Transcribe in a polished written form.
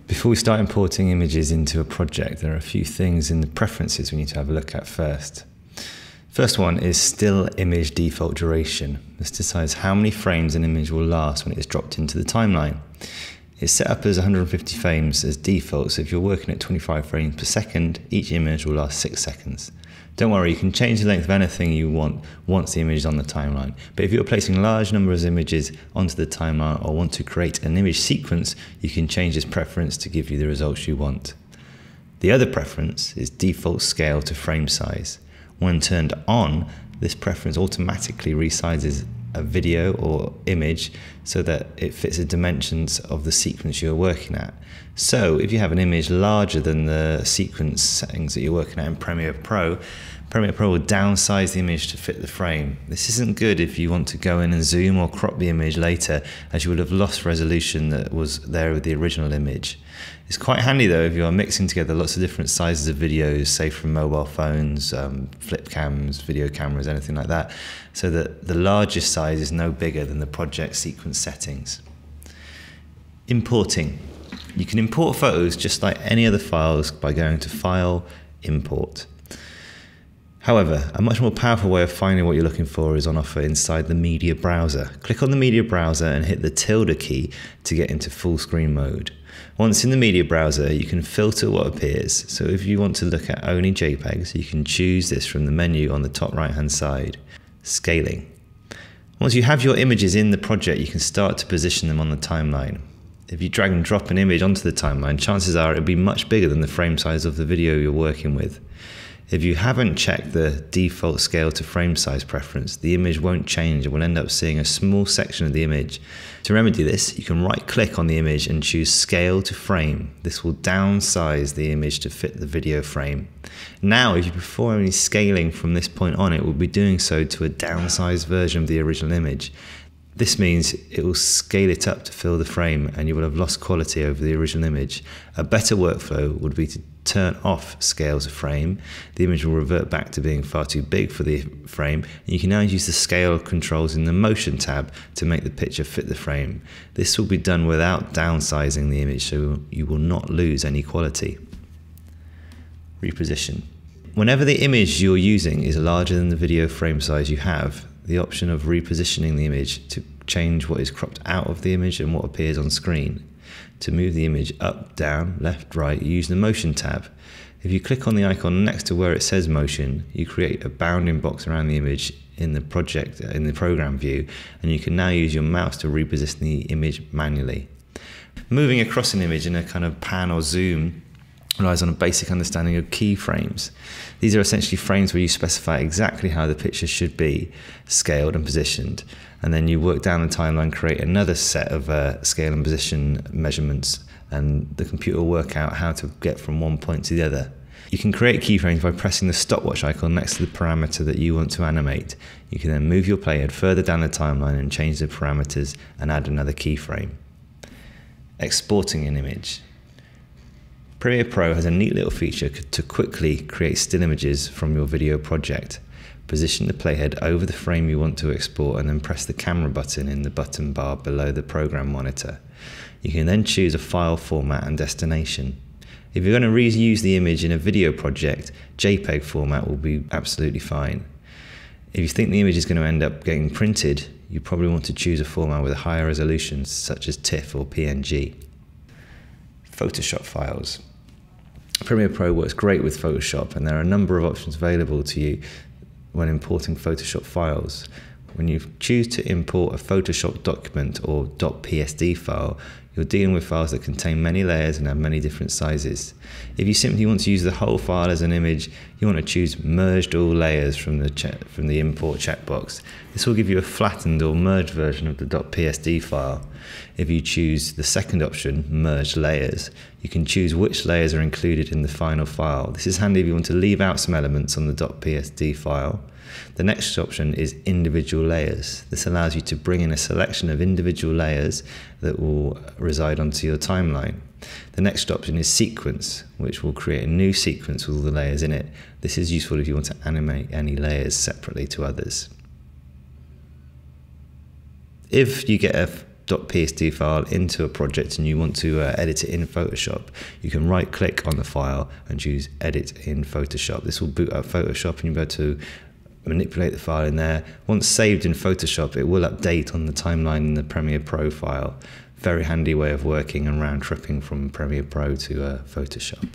Before we start importing images into a project, there are a few things in the preferences we need to have a look at first. First one is still image default duration. This decides how many frames an image will last when it is dropped into the timeline. It's set up as 150 frames as default, so if you're working at 25 frames per second, each image will last 6 seconds. Don't worry, you can change the length of anything you want once the image is on the timeline. But if you're placing large numbers of images onto the timeline or want to create an image sequence, you can change this preference to give you the results you want. The other preference is default scale to frame size. When turned on, this preference automatically resizes a video or image so that it fits the dimensions of the sequence you're working at. So if you have an image larger than the sequence settings that you're working at in Premiere Pro will downsize the image to fit the frame. This isn't good if you want to go in and zoom or crop the image later, as you would have lost resolution that was there with the original image. It's quite handy though if you are mixing together lots of different sizes of videos, say from mobile phones, flip cams, video cameras, anything like that, so that the largest size is no bigger than the project sequence settings. Importing. You can import photos just like any other files by going to File, Import. However, a much more powerful way of finding what you're looking for is on offer inside the media browser. Click on the media browser and hit the tilde key to get into full screen mode. Once in the media browser, you can filter what appears. So if you want to look at only JPEGs, you can choose this from the menu on the top right hand side. Scaling. Once you have your images in the project, you can start to position them on the timeline. If you drag and drop an image onto the timeline, chances are it'll be much bigger than the frame size of the video you're working with. If you haven't checked the default scale to frame size preference, the image won't change and we'll end up seeing a small section of the image. To remedy this, you can right click on the image and choose Scale to Frame. This will downsize the image to fit the video frame. Now, if you perform any scaling from this point on, it will be doing so to a downsized version of the original image. This means it will scale it up to fill the frame and you will have lost quality over the original image. A better workflow would be to turn off scale to frame. The image will revert back to being far too big for the frame, and you can now use the scale controls in the motion tab to make the picture fit the frame. This will be done without downsizing the image, so you will not lose any quality. Reposition. Whenever the image you're using is larger than the video frame size you have, the option of repositioning the image to change what is cropped out of the image and what appears on screen. To move the image up, down, left, right, use the motion tab. If you click on the icon next to where it says motion, you create a bounding box around the image in the program view, and you can now use your mouse to reposition the image manually. Moving across an image in a kind of pan or zoom relies on a basic understanding of keyframes. These are essentially frames where you specify exactly how the picture should be scaled and positioned, and then you work down the timeline, create another set of scale and position measurements, and the computer will work out how to get from one point to the other. You can create keyframes by pressing the stopwatch icon next to the parameter that you want to animate. You can then move your playhead further down the timeline and change the parameters and add another keyframe. Exporting an image. Premiere Pro has a neat little feature to quickly create still images from your video project. Position the playhead over the frame you want to export and then press the camera button in the button bar below the program monitor. You can then choose a file format and destination. If you're going to reuse the image in a video project, JPEG format will be absolutely fine. If you think the image is going to end up getting printed, you probably want to choose a format with a higher resolution, such as TIFF or PNG. Photoshop files. Premiere Pro works great with Photoshop, and there are a number of options available to you when importing Photoshop files. When you choose to import a Photoshop document or .psd file, you're dealing with files that contain many layers and have many different sizes. If you simply want to use the whole file as an image, you want to choose Merged All Layers from the import checkbox. This will give you a flattened or merged version of the .psd file. If you choose the second option, Merged Layers, you can choose which layers are included in the final file. This is handy if you want to leave out some elements on the .psd file. The next option is Individual Layers. This allows you to bring in a selection of individual layers that will reside onto your timeline. The next option is Sequence, which will create a new sequence with all the layers in it. This is useful if you want to animate any layers separately to others. If you get .psd file into a project and you want to edit it in Photoshop, you can right click on the file and choose edit in Photoshop. This will boot up Photoshop and you'll be able to manipulate the file in there. Once saved in Photoshop, it will update on the timeline in the Premiere Pro file. Very handy way of working and round tripping from Premiere Pro to Photoshop.